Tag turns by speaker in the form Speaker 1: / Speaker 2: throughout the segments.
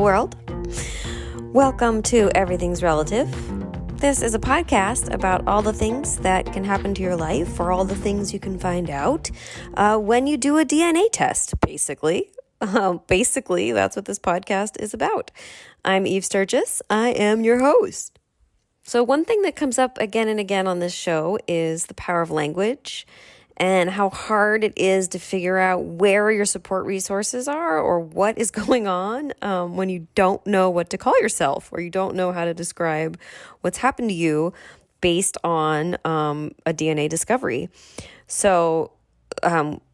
Speaker 1: world. Welcome to Everything's Relative. This is a podcast about all the things that can happen to your life or all the things you can find out when you do a DNA test, basically. Basically, that's what this podcast is about. I'm Eve Sturgis. I am your host. So one thing that comes up again and again on this show is the power of language and how hard it is to figure out where your support resources are or what is going on when you don't know what to call yourself or you don't know how to describe what's happened to you based on a DNA discovery. So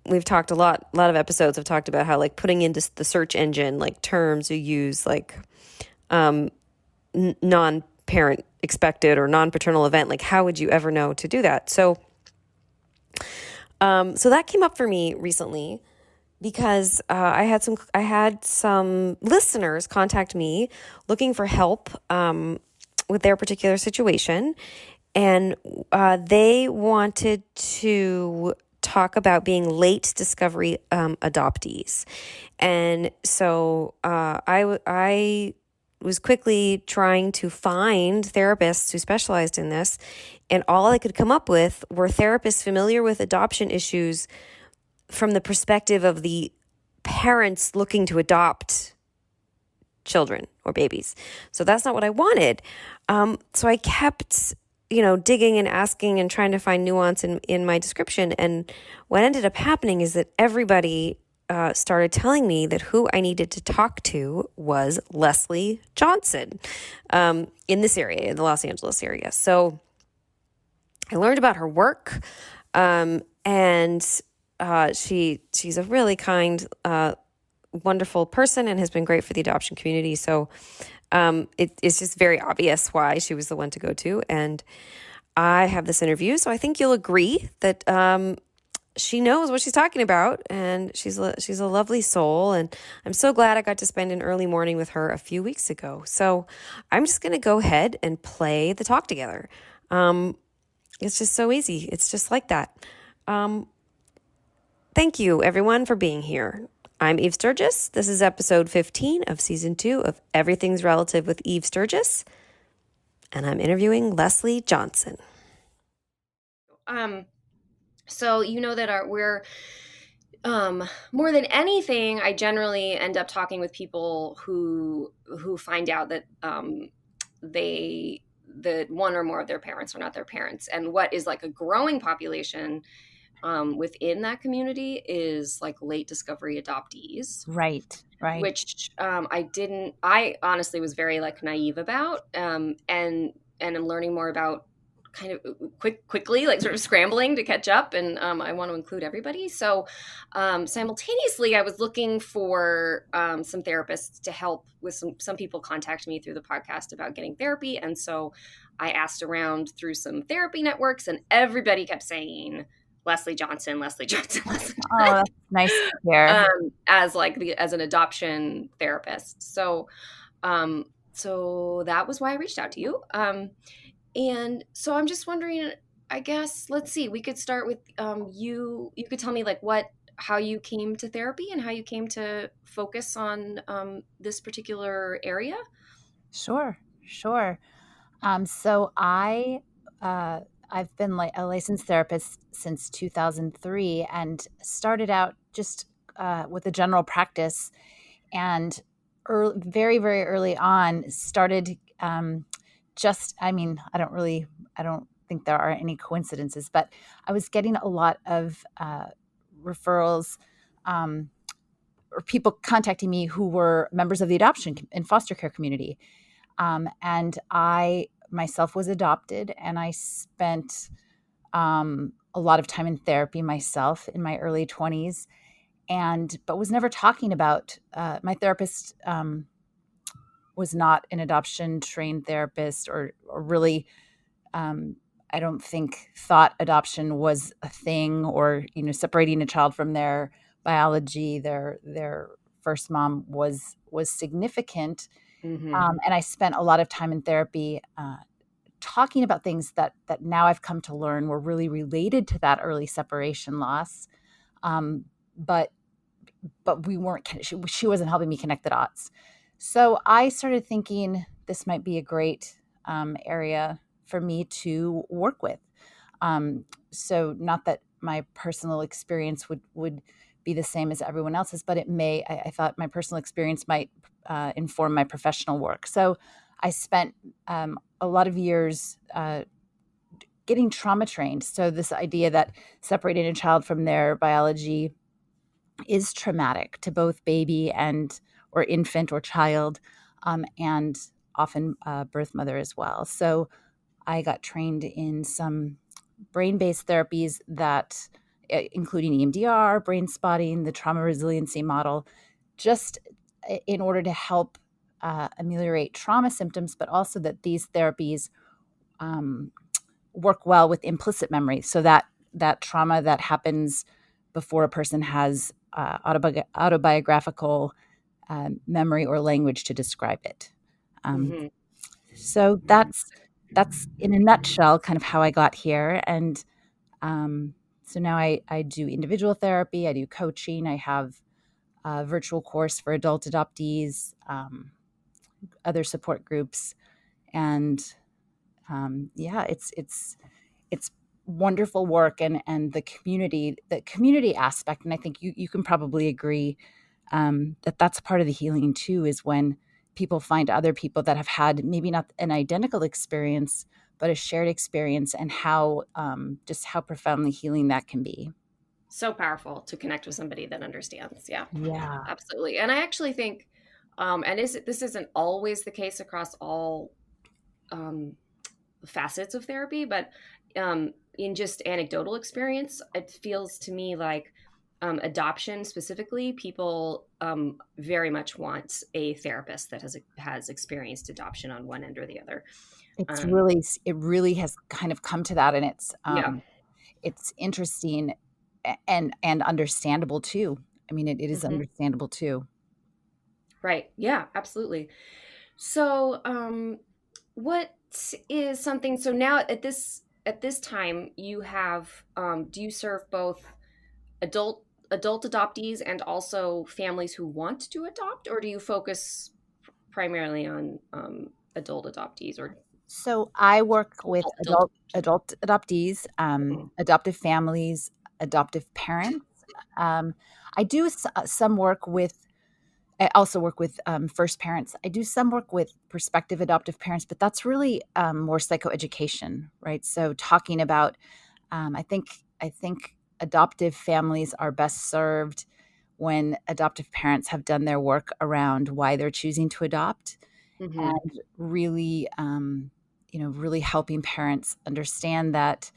Speaker 1: we've talked a lot of episodes have talked about how like putting into the search engine like terms you use like non-parent expected or non-paternal event, like how would you ever know to do that? So that came up for me recently because I had some listeners contact me looking for help with their particular situation, and they wanted to talk about being late discovery adoptees. And so I was quickly trying to find therapists who specialized in this, and all I could come up with were therapists familiar with adoption issues from the perspective of the parents looking to adopt children or babies. So that's not what I wanted. So I kept, digging and asking and trying to find nuance in my description. And what ended up happening is that everybody started telling me that who I needed to talk to was Lesli Johnson in this area, in the Los Angeles area. So I learned about her work, and she's a really kind, wonderful person and has been great for the adoption community. So it's just very obvious why she was the one to go to. And I have this interview, so I think you'll agree that she knows what she's talking about, and she's a lovely soul, and I'm so glad I got to spend an early morning with her a few weeks ago. So I'm just going to go ahead and play the talk together. It's just so easy. It's just like that. Thank you, everyone, for being here. I'm Eve Sturgis. This is episode 15 of season 2 of Everything's Relative with Eve Sturgis, and I'm interviewing Lesli Johnson.
Speaker 2: So you know that we're more than anything, I generally end up talking with people who find out that that one or more of their parents are not their parents, and what is like a growing population within that community is like late discovery adoptees.
Speaker 3: Right.
Speaker 2: Which I honestly was very like naive about, and I'm learning more about kind of quickly, like sort of scrambling to catch up. And I want to include everybody. So simultaneously, I was looking for some therapists to help with some people contact me through the podcast about getting therapy. And so I asked around through some therapy networks, and everybody kept saying, Lesli Johnson.
Speaker 3: Oh, that's nice to hear.
Speaker 2: As an adoption therapist. So that was why I reached out to you. And so I'm just wondering, I guess, let's see, we could start with you could tell me like how you came to therapy and how you came to focus on this particular area.
Speaker 3: Sure. So I've been like a licensed therapist since 2003 and started out just with a general practice, and very, very early on started I don't think there are any coincidences, but I was getting a lot of referrals or people contacting me who were members of the adoption and foster care community. And I myself was adopted, and I spent a lot of time in therapy myself in my early 20s, but was never talking about my therapist was not an adoption trained therapist or really, I don't think thought adoption was a thing, or, separating a child from their biology, their first mom was significant.
Speaker 2: Mm-hmm.
Speaker 3: And I spent a lot of time in therapy talking about things that now I've come to learn were really related to that early separation loss. But we weren't, she wasn't helping me connect the dots. So I started thinking this might be a great area for me to work with. So not that my personal experience would be the same as everyone else's, but it may. I thought my personal experience might inform my professional work. So I spent a lot of years getting trauma trained. So this idea that separating a child from their biology is traumatic to both baby and or infant or child, and often birth mother as well. So I got trained in some brain-based therapies that, including EMDR, brain spotting, the trauma resiliency model, just in order to help ameliorate trauma symptoms, but also that these therapies um, work well with implicit memory, so that that trauma that happens before a person has autobiographical memory or language to describe it. Um,
Speaker 2: Mm-hmm.
Speaker 3: so that's in a nutshell kind of how I got here. And so now I do individual therapy, I do coaching, I have a virtual course for adult adoptees, other support groups, and yeah, it's wonderful work, and the community aspect. And I think you can probably agree that that's part of the healing too, is when people find other people that have had maybe not an identical experience, but a shared experience, and how just how profoundly healing that can be.
Speaker 2: So powerful to connect with somebody that understands. Yeah,
Speaker 3: Yeah.
Speaker 2: absolutely. And I actually think, and this isn't always the case across all um, facets of therapy, but in just anecdotal experience, it feels to me like adoption specifically, people very much want a therapist that has experienced adoption on one end or the other. Um,
Speaker 3: It really has kind of come to that, and
Speaker 2: yeah.
Speaker 3: it's interesting and understandable too. I mean, it is
Speaker 2: Hmm.
Speaker 3: understandable too.
Speaker 2: Right. Yeah, absolutely. So, what is something? So now at this time, you have do you serve both adult adoptees and also families who want to adopt, or do you focus primarily on adult adoptees or
Speaker 3: So I work with
Speaker 2: adult adoption?
Speaker 3: adult adoptees,
Speaker 2: Mhm.
Speaker 3: adoptive families, adoptive parents. Um, I do some work with. I also work with first parents. I do some work with prospective adoptive parents, but that's really more psychoeducation, right? So talking about, I think adoptive families are best served when adoptive parents have done their work around why they're choosing to adopt,
Speaker 2: Mhm.
Speaker 3: and really, really helping parents understand that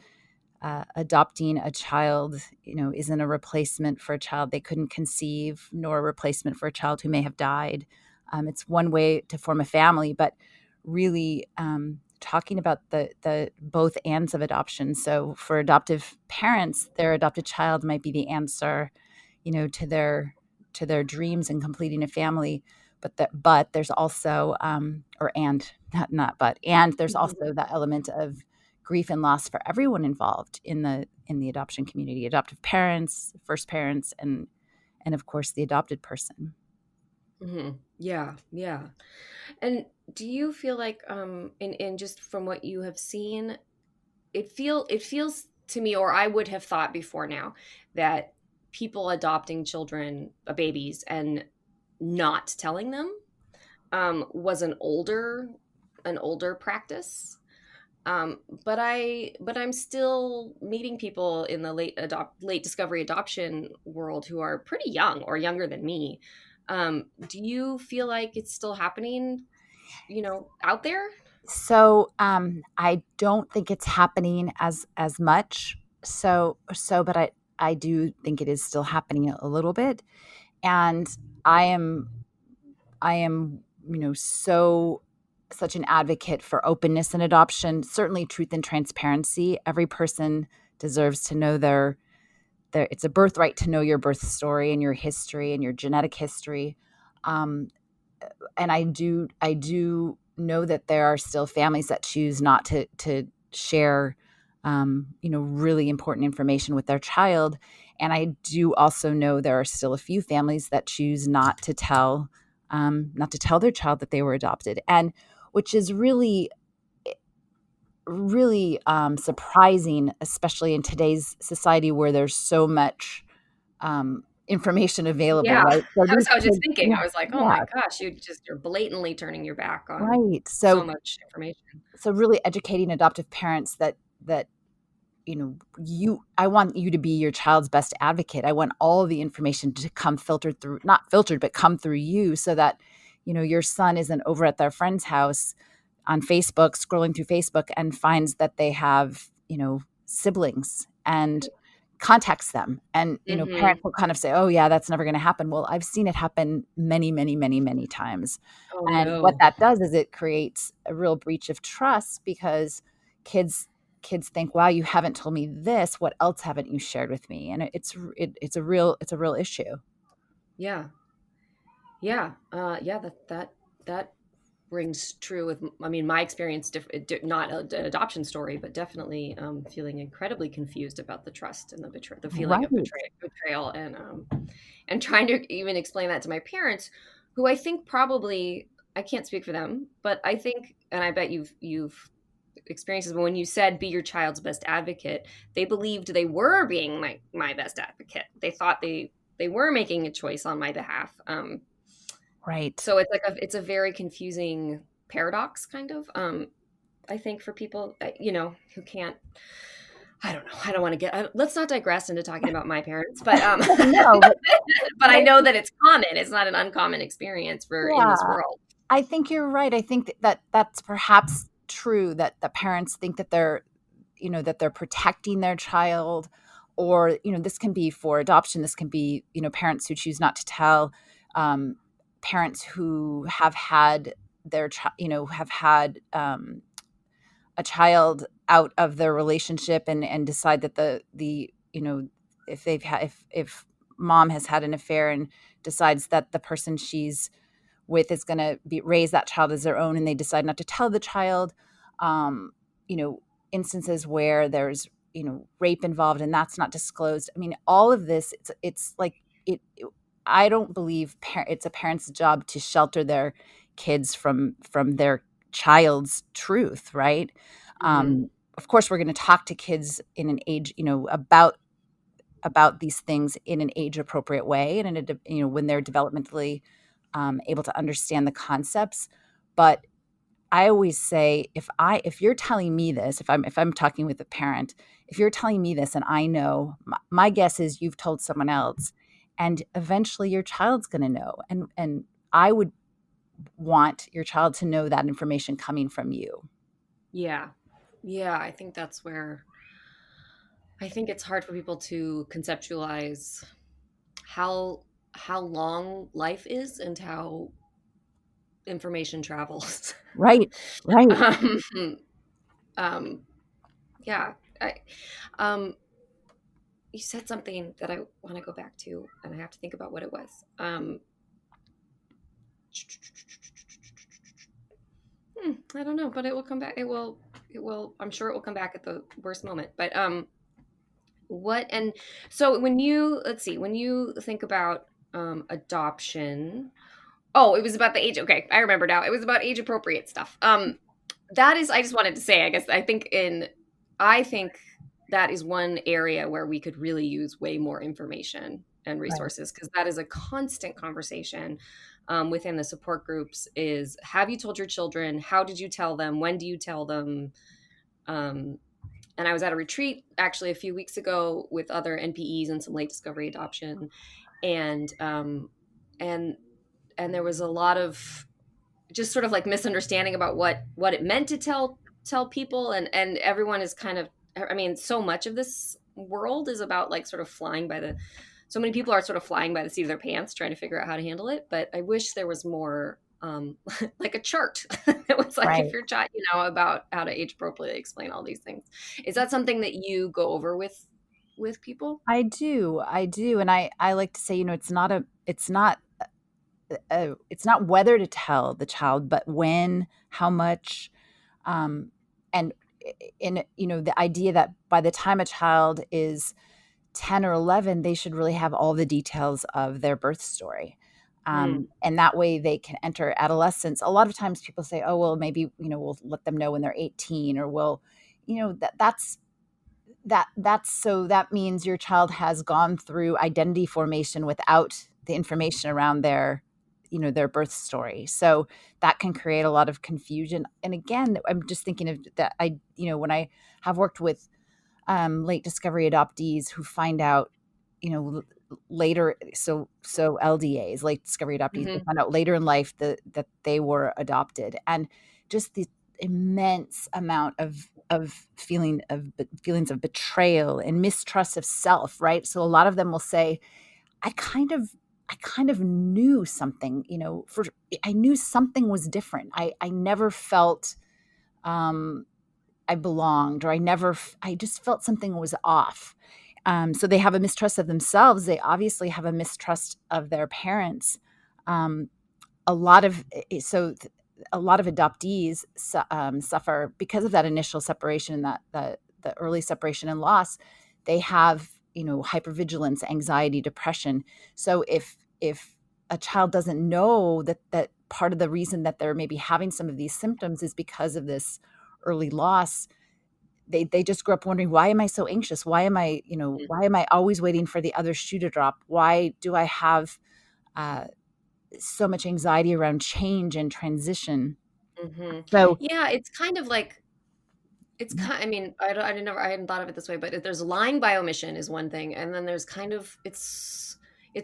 Speaker 3: adopting a child, isn't a replacement for a child they couldn't conceive, nor a replacement for a child who may have died. It's one way to form a family, but really talking about the both ands of adoption. So for adoptive parents, their adopted child might be the answer, to their dreams and completing a family. But there's also or and not but and there's
Speaker 2: Mhm.
Speaker 3: also that element of grief and loss for everyone involved in the adoption community: adoptive parents, first parents, and of course the adopted person.
Speaker 2: Mhm. Yeah, yeah. And do you feel like in just from what you have seen, it feels to me, or I would have thought before now, that people adopting children, babies, and not telling them was an older practice. But I'm still meeting people in the late discovery adoption world who are pretty young or younger than me. Do you feel like it's still happening, out there?
Speaker 3: So I don't think it's happening as much. But I do think it is still happening a little bit, and I am I am, so such an advocate for openness in adoption, certainly truth and transparency. Every person deserves to know their it's a birthright to know your birth story and your history and your genetic history. Um, and I do know that there are still families that choose not to share really important information with their child. And I do also know there are still a few families that choose not to tell not to tell their child that they were adopted, and which is really really surprising, especially in today's society where there's so much information available,
Speaker 2: Yeah,
Speaker 3: right? So these
Speaker 2: I was just
Speaker 3: kids,
Speaker 2: thinking,
Speaker 3: yeah,
Speaker 2: I was like, "Oh my
Speaker 3: yeah,
Speaker 2: gosh, you're blatantly turning your back on
Speaker 3: right.
Speaker 2: so
Speaker 3: So
Speaker 2: much information."
Speaker 3: really educating adoptive parents that I want you to be your child's best advocate. I want all of the information to come filtered through, not filtered, but come through you, so that your son isn't over at their friend's house on Facebook, scrolling through Facebook, and finds that they have, siblings, and contacts them. And,
Speaker 2: Mhm.
Speaker 3: parents will kind of say, oh, yeah, that's never going to happen. Well, I've seen it happen many, many, many, many times.
Speaker 2: Oh,
Speaker 3: And what
Speaker 2: no.
Speaker 3: that does is it creates a real breach of trust, because kids think, wow, you haven't told me this. What else haven't you shared with me? And it's a real issue.
Speaker 2: Yeah. Yeah. Yeah, that rings true with, I mean, my experience, not an adoption story, but definitely feeling incredibly confused about the trust and the feeling of
Speaker 3: Right.
Speaker 2: betrayal, and trying to even explain that to my parents, who I think probably, I can't speak for them, but I think, and I bet you've experienced this, but when you said be your child's best advocate, they believed they were being my best advocate. They thought they were making a choice on my behalf.
Speaker 3: Right.
Speaker 2: So it's a very confusing paradox, kind of. I think for people, who can't. I don't know. I don't want to let's not digress into talking about my parents, but
Speaker 3: No,
Speaker 2: but
Speaker 3: but
Speaker 2: I
Speaker 3: I
Speaker 2: know
Speaker 3: think,
Speaker 2: that it's common. It's not an uncommon experience for in this
Speaker 3: yeah,
Speaker 2: world.
Speaker 3: I think you're right. I think that's perhaps true, that the parents think that they're protecting their child, or this can be for adoption. This can be parents who choose not to tell, um, parents who have had their child, have had a child out of their relationship, and decide that the if they've had if mom has had an affair and decides that the person she's with is going to be raise that child as their own, and they decide not to tell the child. um, Instances where there's rape involved and that's not disclosed. I mean, all of this, it's like I don't believe it's a parent's job to shelter their kids from their child's truth, right?
Speaker 2: Hmm.
Speaker 3: Of course, we're going to talk to kids in an age, about these things in an age appropriate way, and when they're developmentally able to understand the concepts. But I always say, if you're telling me this, if I'm talking with a parent, if you're telling me this, and I know, my guess is you've told someone else, and eventually your child's going to know, and I would want your child to know that information coming from you.
Speaker 2: Yeah, yeah. I think it's hard for people to conceptualize how how long life is and how information travels.
Speaker 3: Right, right.
Speaker 2: um, um, yeah. Um, you said something that I want to go back to, and I have to think about what it was. I don't know, but it will come back. It will. It will. I'm sure it will come back at the worst moment. But what and so when you let's see, when you think about adoption. Oh, it was about the age. Okay, I remember now. It was about age appropriate stuff. That is. I just wanted to say. I guess I think that is one area where we could really use way more information and
Speaker 3: Right.
Speaker 2: resources, because that is a constant conversation within the support groups. Is, have you told your children? How did you tell them? When do you tell them? Um, and I was at a retreat actually a few weeks ago with other NPEs and some late discovery adoption, and and and there was a lot of just sort of like misunderstanding about what it meant to tell people, and everyone is kind of, I mean, so much of this world is about like sort of flying by the so many people are sort of flying by the seat of their pants trying to figure out how to handle it. But I wish there was more like a chart that was like,
Speaker 3: Right.
Speaker 2: if you're chat, about how to age appropriately explain all these things. Is that something that you go over with people?
Speaker 3: I do, and I like to say, it's not whether to tell the child, but when, how much, um, and in the idea that by the time a child is 10 or 11, they should really have all the details of their birth story.
Speaker 2: Mm.
Speaker 3: And that way they can enter adolescence. A lot of times people say, oh, well, maybe, we'll let them know when they're 18, or we'll, that's so that means your child has gone through identity formation without the information around their birth story. So that can create a lot of confusion. And again, I'm just thinking of that. When I have worked with late discovery adoptees who find out, later, so LDAs, late discovery adoptees, they
Speaker 2: Hmm.
Speaker 3: find out later in life that they were adopted, and just the immense amount of feelings of betrayal and mistrust of self, right? So a lot of them will say, I kind of knew something, I knew something was different. I never felt I belonged, or I just felt something was off. So they have a mistrust of themselves. They obviously have a mistrust of their parents. Um, a lot of so a lot of adoptees suffer because of that initial separation, and the early separation and loss. They have hypervigilance, anxiety, depression. So if a child doesn't know that part of the reason that they're maybe having some of these symptoms is because of this early loss, they just grew up wondering, why am I so anxious? Why am I always waiting for the other shoe to drop? Why do I have uh, so much anxiety around change and transition?
Speaker 2: Hmm.
Speaker 3: So
Speaker 2: Yeah, it's kind of like it's
Speaker 3: yeah,
Speaker 2: kind. I mean, I hadn't thought of it this way, but there's lying by omission is one thing, and then there's kind of it's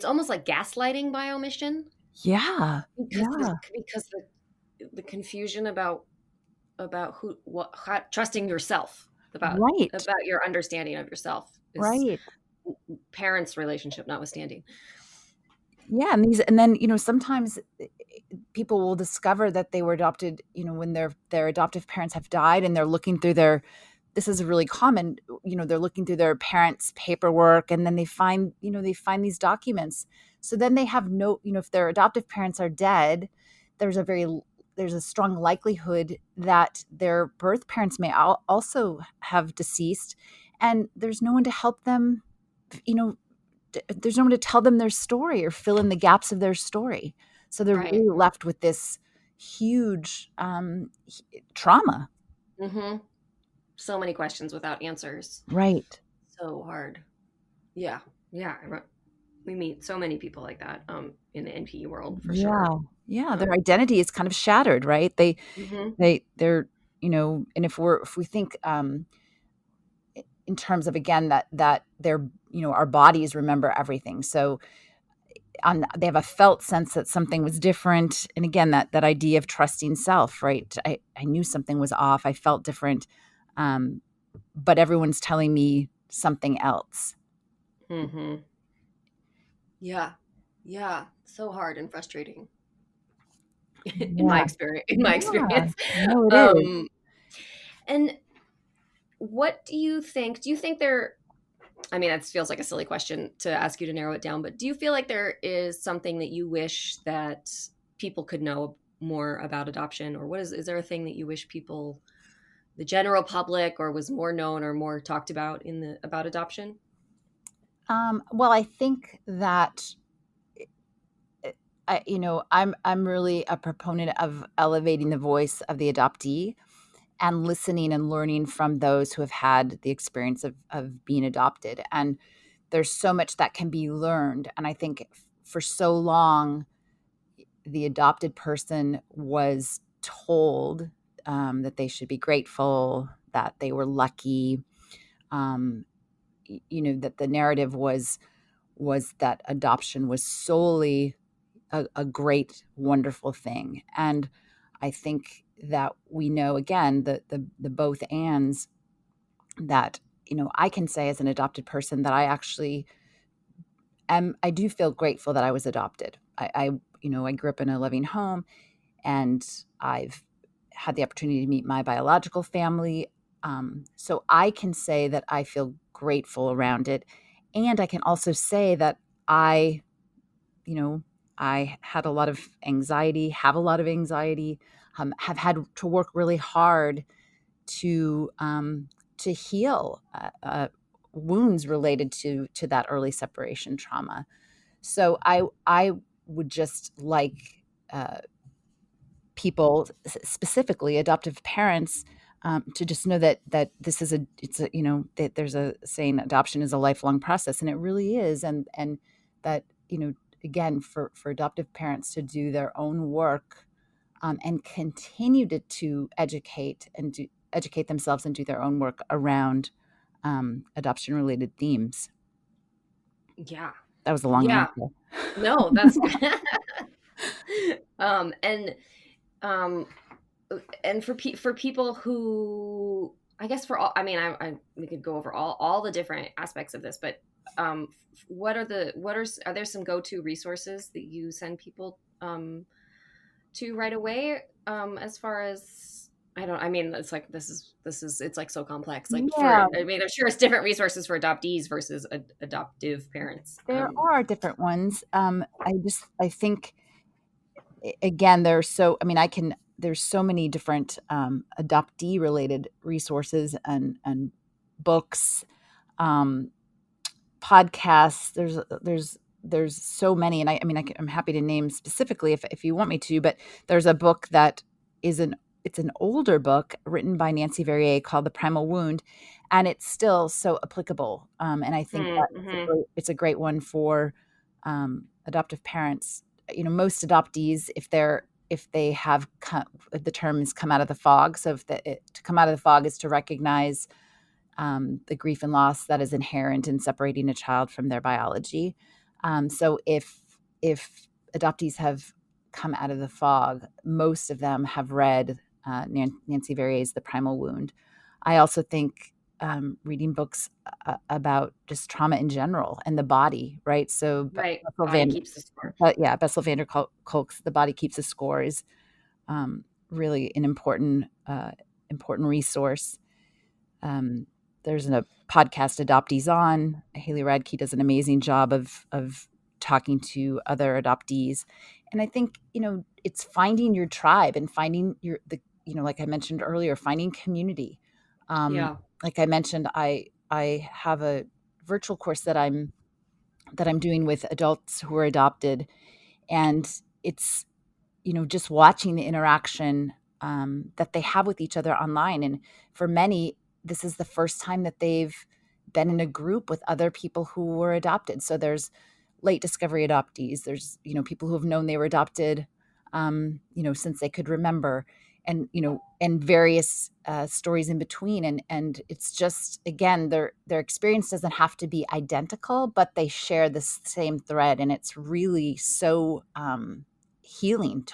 Speaker 2: almost like gaslighting by omission
Speaker 3: yeah,
Speaker 2: because
Speaker 3: yeah,
Speaker 2: the confusion about who what how, trusting yourself
Speaker 3: right,
Speaker 2: about your understanding of yourself is
Speaker 3: right.
Speaker 2: parents' relationship notwithstanding.
Speaker 3: Yeah, and then sometimes people will discover that they were adopted, when their adoptive parents have died, and they're looking through their this is really common, they're looking through their parents' paperwork, and then they find these documents. So then they have no, if their adoptive parents are dead, there's a very there's a strong likelihood that their birth parents may also have deceased, and there's no one to help them, you know there's no one to tell them their story or fill in the gaps of their story. So they're
Speaker 2: Right.
Speaker 3: really left with this huge trauma.
Speaker 2: Hmm. So many questions without answers.
Speaker 3: Right.
Speaker 2: So hard. Yeah. Yeah. We meet so many people like that in the NPE world for
Speaker 3: Yeah.
Speaker 2: sure.
Speaker 3: Yeah. Their
Speaker 2: Um,
Speaker 3: identity is kind of shattered, right? They,
Speaker 2: mhm.
Speaker 3: they, they're, and if we think in terms of, again, that they're, our bodies remember everything. So they have a felt sense that something was different. And again, that idea of trusting self, right? I knew something was off. I felt different. Um, but everyone's telling me something else.
Speaker 2: Mhm. Yeah. Yeah. So hard and frustrating in my
Speaker 3: Yeah.
Speaker 2: experience. In my
Speaker 3: Yeah.
Speaker 2: experience.
Speaker 3: No, it is.
Speaker 2: Um, and what do you think? Do you think there? I mean, that feels like a silly question to ask you to narrow it down, but do you feel like there is something that you wish that people could know more about adoption, or is there a thing that you wish people, the general public, or was more known or more talked about in the about adoption?
Speaker 3: Well, I think that I'm really a proponent of elevating the voice of the adoptee and listening and learning from those who have had the experience of being adopted. And there's so much that can be learned. And I think for so long, the adopted person was told that they should be grateful, that they were lucky, um, that the narrative was that adoption was solely a great, wonderful thing. And I think that we know, again, the both ands, that I can say as an adopted person that I actually I do feel grateful that I was adopted. I grew up in a loving home, and I've had the opportunity to meet my biological family. So I can say that I feel grateful around it. And I can also say that I, you know, I had a lot of anxiety, have a lot of anxiety, have had to work really hard to heal wounds related to that early separation trauma. So I would just like people, specifically adoptive parents, to just know that this is that there's a saying, adoption is a lifelong process, and it really is, and that again, for adoptive parents to do their own work, and continue to educate themselves and do their own work around adoption related themes.
Speaker 2: Yeah.
Speaker 3: That was a long
Speaker 2: Yeah.
Speaker 3: answer.
Speaker 2: No, that's good. And um and for people who, I guess, for all, I mean, I we could go over all the different aspects of this, but are there some go-to resources that you send people to right away, as far as, I mean, it's like, it's like so complex, like,
Speaker 3: Yeah,
Speaker 2: I mean, I'm sure it's different resources for adoptees versus adoptive parents.
Speaker 3: there are different ones. I think, again, there's so many different adoptee related resources and books, um, podcasts. There's so many, and I'm happy to name specifically if you want me to. But there's a book that it's an older book written by Nancy Verrier called The Primal Wound, and it's still so applicable. And I think that
Speaker 2: Mm-hmm.
Speaker 3: it's a great one for adoptive parents. Most adoptees, if they have the term is come out of the fog. So to come out of the fog is to recognize the grief and loss that is inherent in separating a child from their biology. So if adoptees have come out of the fog, most of them have read Nancy Verrier's The Primal Wound. I also think reading books about just trauma in general and the body, right? So
Speaker 2: Right. Body keeps the score.
Speaker 3: Bessel van der Kolk's The Body Keeps a Score is really an important resource. There's a podcast, Adoptees On. Haley Radke does an amazing job of talking to other adoptees. And I think, it's finding your tribe and finding like I mentioned earlier, finding community.
Speaker 2: Yeah.
Speaker 3: Like I mentioned, I have a virtual course that I'm doing with adults who are adopted. And it's, just watching the interaction that they have with each other online. And for many, this is the first time that they've been in a group with other people who were adopted. So there's late discovery adoptees. There's, people who have known they were adopted, since they could remember, and, and various stories in between. And it's just, again, their experience doesn't have to be identical, but they share the same thread. And it's really so healing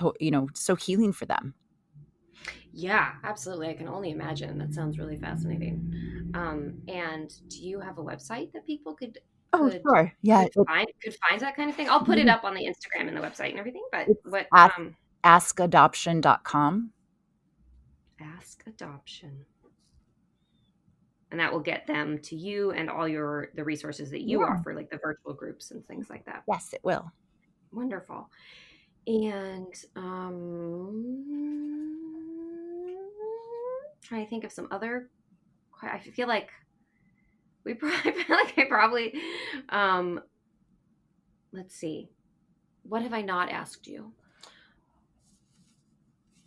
Speaker 3: so healing for them.
Speaker 2: Yeah, absolutely. I can only imagine. That sounds really fascinating. And do you have a website that people could
Speaker 3: Oh, sure. Yeah.
Speaker 2: could find that kind of thing? I'll put it up on the Instagram and the website and everything. But
Speaker 3: It's
Speaker 2: what
Speaker 3: askadoption.com.
Speaker 2: Ask Adoption, and that will get them to you and all the resources that you offer, like the virtual groups and things like that.
Speaker 3: Yes, it will.
Speaker 2: Wonderful. And trying to think of some other. I feel like I probably. Let's see. What have I not asked you?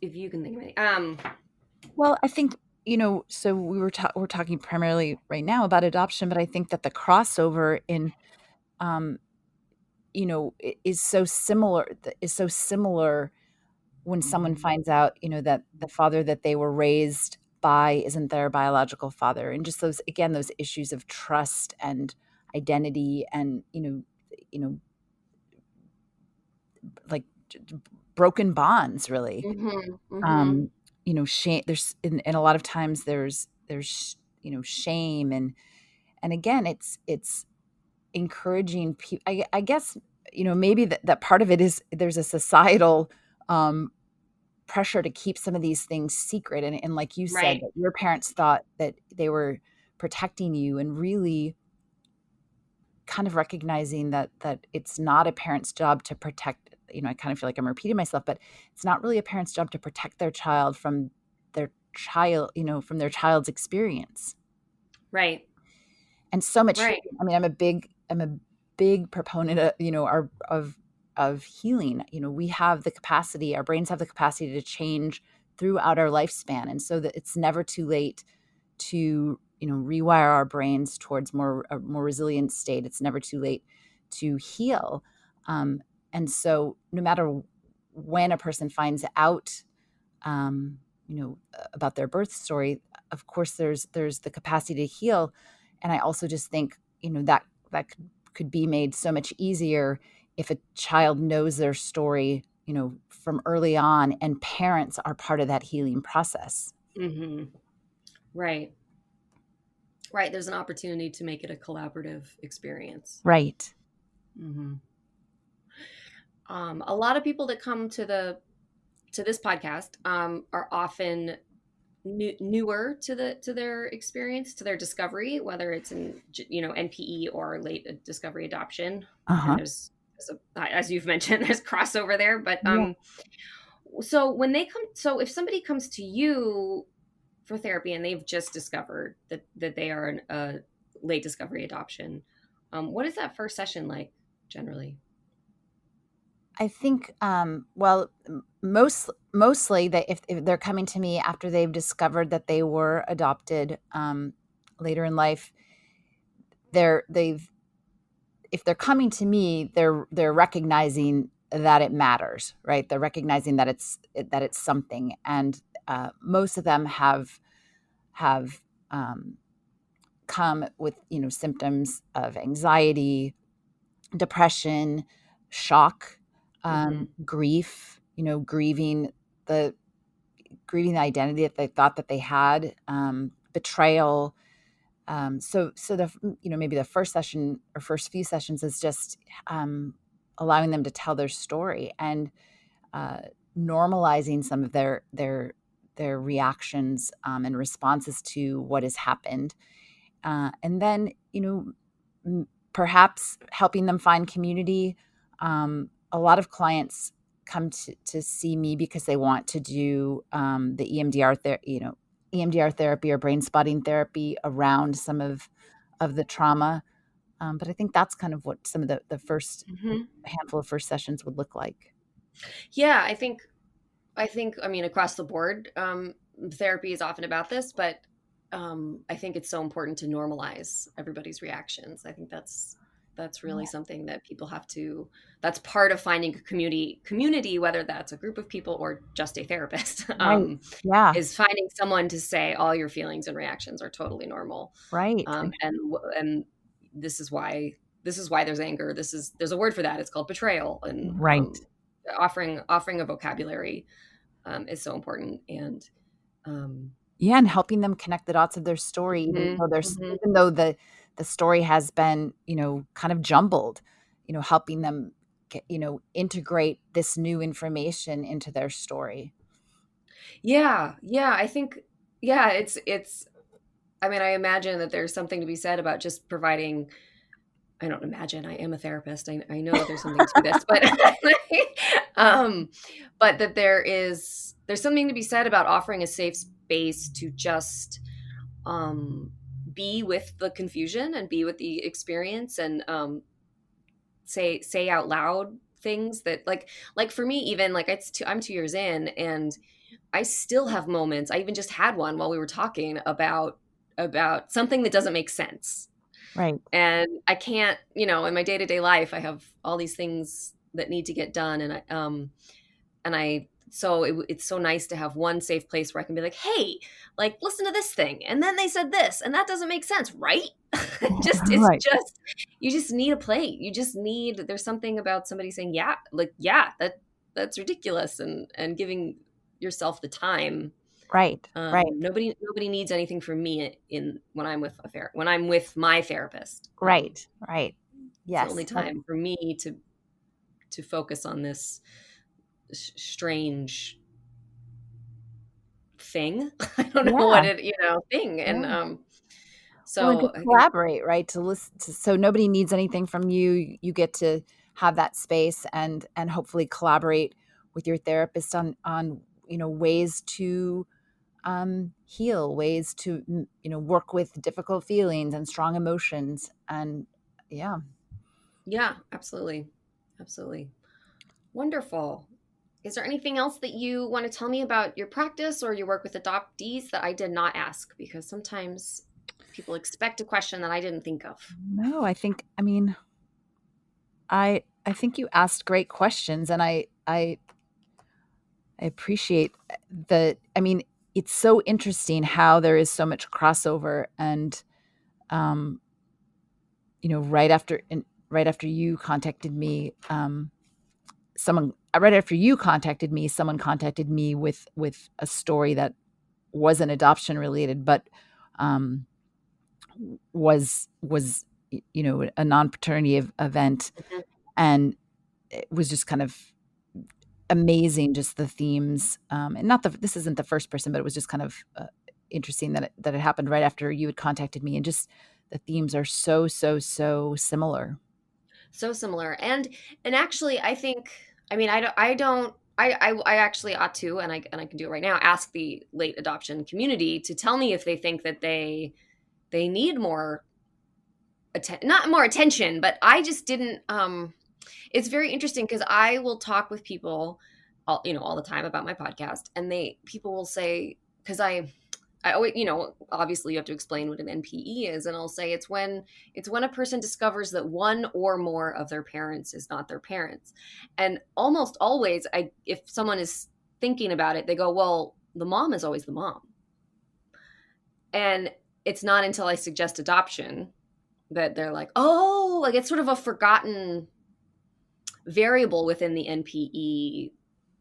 Speaker 2: If you can think of anything.
Speaker 3: Well, I think, so we're talking primarily right now about adoption, but I think that the crossover in, is so similar. When someone finds out, that the father that they were raised by isn't their biological father, and just those issues of trust and identity, and like broken bonds, really. Shame. There's and a lot of times there's shame, and again, it's encouraging people. I guess maybe that part of it is there's a societal pressure to keep some of these things secret, and like you said, that your parents thought that they were protecting you, and really kind of recognizing that it's not a parent's job to protect. I kind of feel like I'm repeating myself, but it's not really a parent's job to protect their child from their child's experience.
Speaker 2: Right.
Speaker 3: And so much.
Speaker 2: Right.
Speaker 3: I mean, I'm a big proponent of of healing. We have the capacity, our brains have the capacity to change throughout our lifespan. And so that it's never too late to, rewire our brains towards a more resilient state. It's never too late to heal. And so no matter when a person finds out, about their birth story, of course, there's the capacity to heal. And I also just think, that could be made so much easier if a child knows their story, from early on, and parents are part of that healing process.
Speaker 2: Mm-hmm. Right. There's an opportunity to make it a collaborative experience.
Speaker 3: Right.
Speaker 2: Mm-hmm. A lot of people that come to this podcast are often newer to their experience, to their discovery, whether it's in NPE or late discovery adoption. And there's as you've mentioned, there's crossover there. But so when if somebody comes to you for therapy and they've just discovered that they are a late discovery adoption, what is that first session like generally?
Speaker 3: I think, mostly that if they're coming to me after they've discovered that they were adopted later in life, if they're coming to me, they're recognizing that it matters, right? They're recognizing that it's something, and most of them have come with symptoms of anxiety, depression, shock, grief, grieving the identity that they thought that they had, betrayal. So the maybe the first session or first few sessions is just allowing them to tell their story and normalizing some of their reactions and responses to what has happened, and then perhaps helping them find community. A lot of clients come to see me because they want to do the EMDR therapy or brain spotting therapy around some of the trauma. But I think that's kind of what some of the first handful of first sessions would look like.
Speaker 2: Yeah, I think across the board, therapy is often about this, but I think it's so important to normalize everybody's reactions. I think that's really something that people have to, that's part of finding a community, whether that's a group of people or just a therapist, is finding someone to say all your feelings and reactions are totally normal.
Speaker 3: Right.
Speaker 2: And this is why there's anger. There's a word for that. It's called betrayal. And offering a vocabulary is so important. And
Speaker 3: and helping them connect the dots of their story, even though the story has been, kind of jumbled, helping them integrate this new information into their story.
Speaker 2: Yeah. I think, it's, I imagine that there's something to be said about just providing, I don't imagine, I am a therapist. I know that there's something to this, but, but that there's something to be said about offering a safe space to just, be with the confusion and be with the experience and, say out loud things that like for me, even like I'm 2 years in and I still have moments. I even just had one while we were talking about something that doesn't make sense.
Speaker 3: Right.
Speaker 2: And I can't, in my day-to-day life, I have all these things that need to get done. And it's so nice to have one safe place where I can be like, hey, like, listen to this thing. And then they said this, and that doesn't make sense, right? You just need a plate. There's something about somebody saying, that's ridiculous. And giving yourself the time.
Speaker 3: Right.
Speaker 2: Nobody needs anything from me when I'm with my therapist.
Speaker 3: Right. Yes.
Speaker 2: It's the only time for me to focus on this strange thing. I don't know what it, thing. And so
Speaker 3: to collaborate, right? To listen, so nobody needs anything from you. You get to have that space and hopefully collaborate with your therapist on ways to heal, ways to work with difficult feelings and strong emotions. And yeah,
Speaker 2: absolutely. Wonderful. Is there anything else that you want to tell me about your practice or your work with adoptees that I did not ask? Because sometimes people expect a question that I didn't think of.
Speaker 3: No, I mean, I think you asked great questions, and I appreciate I mean, it's so interesting how there is so much crossover, and um, right after you contacted me, someone contacted me with a story that wasn't adoption related, but um, was a non-paternity event,
Speaker 2: Mhm.
Speaker 3: and it was just kind of amazing, just the themes, and not this isn't the first person, but it was just kind of interesting that it happened right after you had contacted me, and just the themes are so similar.
Speaker 2: So similar. And actually I think, I mean, I actually ought to, and I can do it right now, ask the late adoption community to tell me if they think that they need more not more attention, but I just didn't it's very interesting because I will talk with people all the time about my podcast, and people will say, because I always, obviously you have to explain what an NPE is, and I'll say it's when a person discovers that one or more of their parents is not their parents. And almost always if someone is thinking about it, they go, well, the mom is always the mom. And it's not until I suggest adoption that they're like, oh, like it's sort of a forgotten variable within the NPE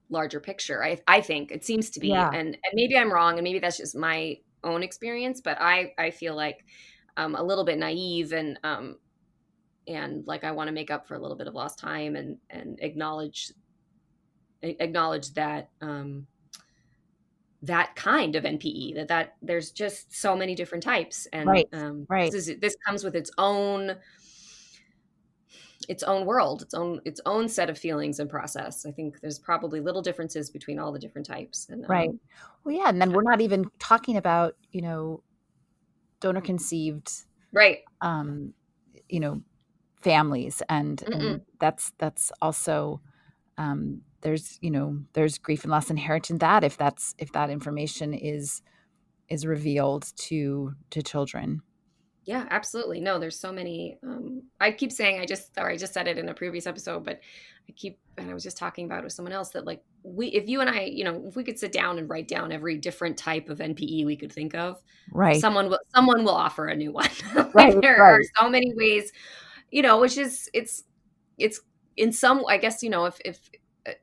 Speaker 2: larger picture. I think it seems to be,
Speaker 3: Yeah.
Speaker 2: and maybe I'm wrong, and maybe that's just my own experience, but I feel like a little bit naive, and like I want to make up for a little bit of lost time, and acknowledge that that kind of NPE, that there's just so many different types, and
Speaker 3: Right. Right.
Speaker 2: this comes with its own world, its own set of feelings and process. I think there's probably little differences between all the different types, and
Speaker 3: Right. Well, yeah, and then we're not even talking about, donor conceived,
Speaker 2: right.
Speaker 3: um, you know, families, and
Speaker 2: Mm-mm.
Speaker 3: that's also, there's grief and loss inherent in that, if that information is revealed to children.
Speaker 2: Yeah, absolutely. No, there's so many. I keep saying I just said it in a previous episode, but and I was just talking about it with someone else that like if you and I, if we could sit down and write down every different type of NPE we could think of,
Speaker 3: Right.
Speaker 2: someone will offer a new one.
Speaker 3: Right.
Speaker 2: Like there are
Speaker 3: Right.
Speaker 2: so many ways, which is it's in some, I guess, if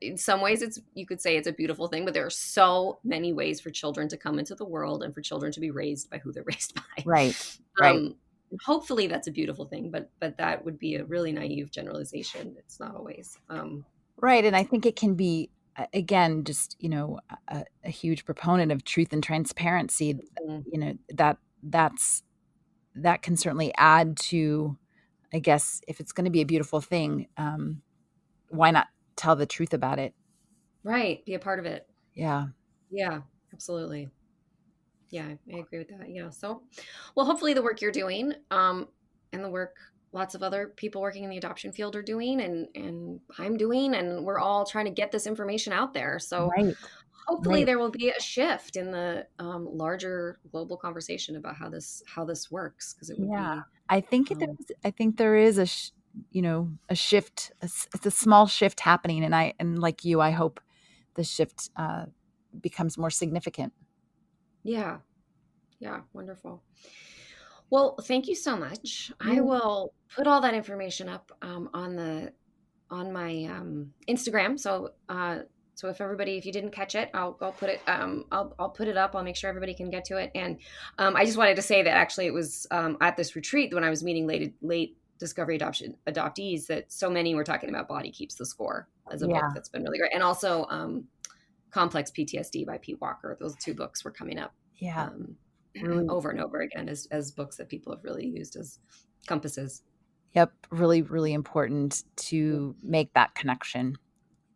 Speaker 2: in some ways you could say it's a beautiful thing, but there are so many ways for children to come into the world and for children to be raised by who they're raised by.
Speaker 3: Right. Right.
Speaker 2: Hopefully that's a beautiful thing, but that would be a really naive generalization. It's not always.
Speaker 3: Right. And I think it can be, again, just, a huge proponent of truth and transparency.
Speaker 2: Mm,
Speaker 3: That's that can certainly add to, I guess, if it's going to be a beautiful thing, why not tell the truth about it?
Speaker 2: right, be a part of it.
Speaker 3: Yeah.
Speaker 2: Yeah, absolutely. Yeah, I agree with that. Yeah. So, well, hopefully the work you're doing, and the work lots of other people working in the adoption field are doing, and I'm doing, and we're all trying to get this information out there. So
Speaker 3: Right.
Speaker 2: hopefully
Speaker 3: Right.
Speaker 2: there will be a shift in the larger global conversation about how this works, because it would
Speaker 3: Yeah.
Speaker 2: be. Um,
Speaker 3: I think there is a shift. It's a small shift happening, and like you, I hope the shift becomes more significant.
Speaker 2: yeah. Yeah. Wonderful. Well, thank you so much. I
Speaker 3: Yeah.
Speaker 2: will put all that information up on my Instagram. So if you didn't catch it, I'll put it I'll put it up. I'll make sure everybody can get to it. And I just wanted to say that actually it was at this retreat when I was meeting late discovery adoption adoptees that so many were talking about Body Keeps the Score as a book
Speaker 3: Yeah.
Speaker 2: that's been really great, and also Complex PTSD by Pete Walker. Those two books were coming up.
Speaker 3: Yeah.
Speaker 2: Um,
Speaker 3: Really.
Speaker 2: over and over again as books that people have really used as compasses.
Speaker 3: Yep. Really, really important to make that connection,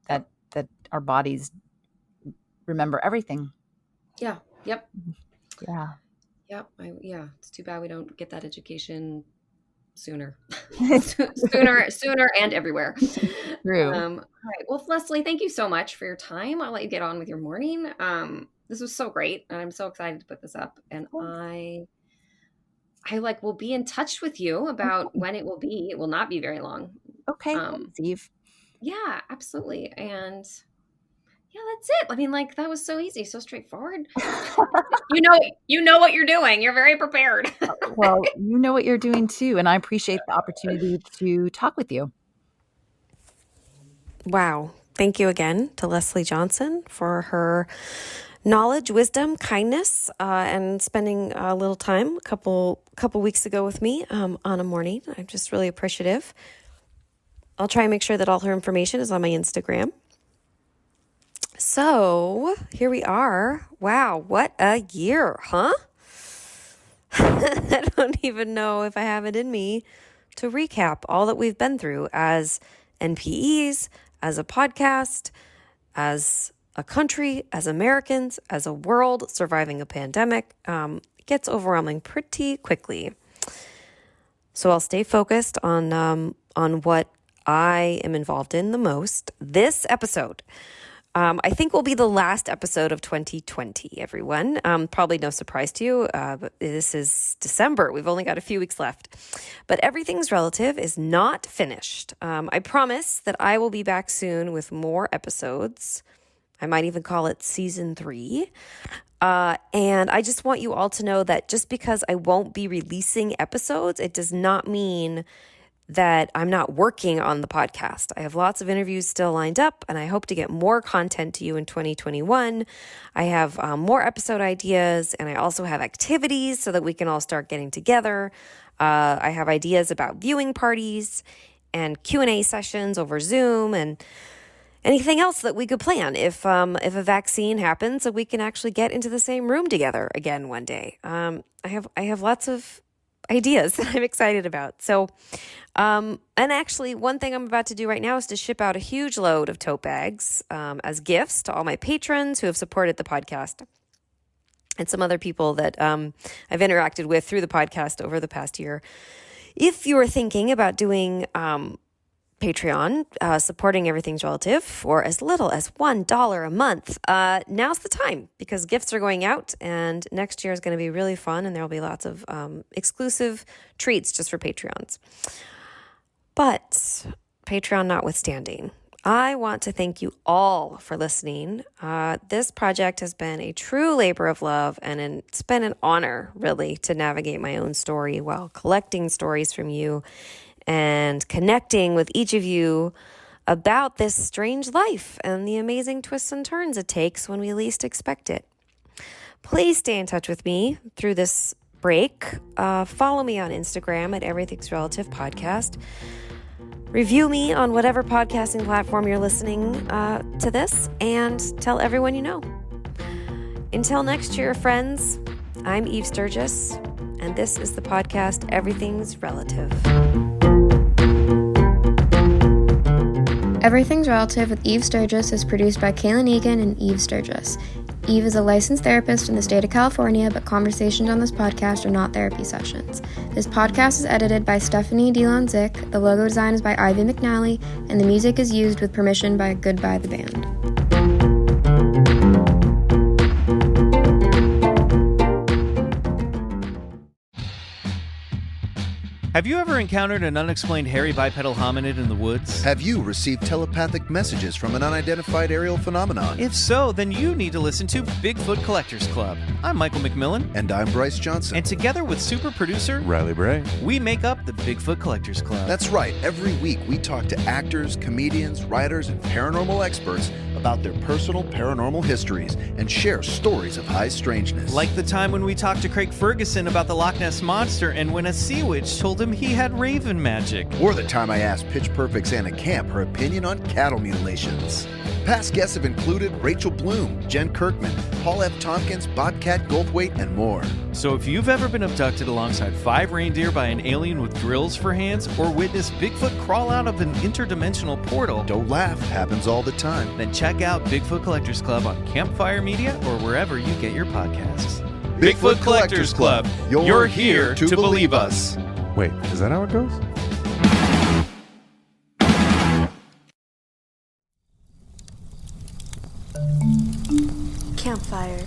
Speaker 2: Yep.
Speaker 3: that our bodies remember everything.
Speaker 2: Yeah. Yep.
Speaker 3: Yeah.
Speaker 2: Yep. Yeah. It's too bad we don't get that education sooner. sooner and everywhere.
Speaker 3: True.
Speaker 2: All right. Well, Lesli, thank you so much for your time. I'll let you get on with your morning. This was so great, and I'm so excited to put this up. And I will be in touch with you about when it will be. It will not be very long.
Speaker 3: Okay. Thanks, Eve.
Speaker 2: Yeah, absolutely. And yeah, that's it. I mean, like, that was so easy, so straightforward. You know what you're doing. You're very prepared.
Speaker 3: Well, you know what you're doing too, and I appreciate the opportunity to talk with you.
Speaker 1: Wow. Thank you again to Lesli Johnson for her knowledge, wisdom, kindness, and spending a little time a couple weeks ago with me on a morning. I'm just really appreciative. I'll try and make sure that all her information is on my Instagram. So here we are. Wow, what a year, huh? I don't even know if I have it in me to recap all that we've been through as NPEs, as a podcast, as a country, as Americans, as a world surviving a pandemic. It gets overwhelming pretty quickly. So I'll stay focused on what I am involved in the most. This episode, I think, will be the last episode of 2020, everyone. Probably no surprise to you, but this is December. We've only got a few weeks left. But Everything's Relative is not finished. I promise that I will be back soon with more episodes. I might even call it season 3. And I just want you all to know that just because I won't be releasing episodes, it does not mean that I'm not working on the podcast. I have lots of interviews still lined up, and I hope to get more content to you in 2021. I have more episode ideas, and I also have activities so that we can all start getting together. I have ideas about viewing parties and Q&A sessions over Zoom and anything else that we could plan if a vaccine happens, so we can actually get into the same room together again one day. I have lots of ideas that I'm excited about. So, and actually, one thing I'm about to do right now is to ship out a huge load of tote bags as gifts to all my patrons who have supported the podcast and some other people that I've interacted with through the podcast over the past year. If you're thinking about doing Patreon, supporting Everything's Relative for as little as $1 a month, now's the time, because gifts are going out, and next year is going to be really fun, and there will be lots of exclusive treats just for Patreons. But Patreon notwithstanding, I want to thank you all for listening. This project has been a true labor of love, and it's been an honor, really, to navigate my own story while collecting stories from you and connecting with each of you about this strange life and the amazing twists and turns it takes when we least expect it. Please stay in touch with me through this break. Follow me on Instagram at Everything's Relative Podcast. Review me on whatever podcasting platform you're listening to this, and tell everyone you know. Until next year, friends, I'm Eve Sturgis, and this is the podcast Everything's Relative.
Speaker 4: Everything's Relative with Eve Sturgis is produced by Kaylin Egan and Eve Sturgis. Eve is a licensed therapist in the state of California, but conversations on this podcast are not therapy sessions. This podcast is edited by Stephanie DeLon-Zick, the logo design is by Ivy McNally, and the music is used with permission by Goodbye the Band.
Speaker 5: Have you ever encountered an unexplained hairy bipedal hominid in the woods?
Speaker 6: Have you received telepathic messages from an unidentified aerial phenomenon?
Speaker 5: If so, then you need to listen to Bigfoot Collectors Club. I'm Michael McMillan.
Speaker 6: And I'm Bryce Johnson.
Speaker 5: And together with super producer
Speaker 7: Riley Bray,
Speaker 5: we make up the Bigfoot Collectors Club.
Speaker 6: That's right. Every week we talk to actors, comedians, writers, and paranormal experts about their personal paranormal histories and share stories of high strangeness.
Speaker 5: Like the time when we talked to Craig Ferguson about the Loch Ness Monster and when a sea witch told him he had raven magic.
Speaker 6: Or the time I asked Pitch Perfect's Anna Camp her opinion on cattle mutilations. Past guests have included Rachel Bloom, Jen Kirkman, Paul F. Tompkins, Bobcat Goldthwait, and more.
Speaker 5: So if you've ever been abducted alongside 5 reindeer by an alien with drills for hands, or witnessed Bigfoot crawl out of an interdimensional portal,
Speaker 6: don't laugh, happens all the time.
Speaker 5: Then check out Bigfoot Collectors Club on Campfire Media or wherever you get your podcasts.
Speaker 6: Bigfoot Collectors Club. You're here to believe us.
Speaker 7: Wait, is that how it goes?
Speaker 8: Campfire.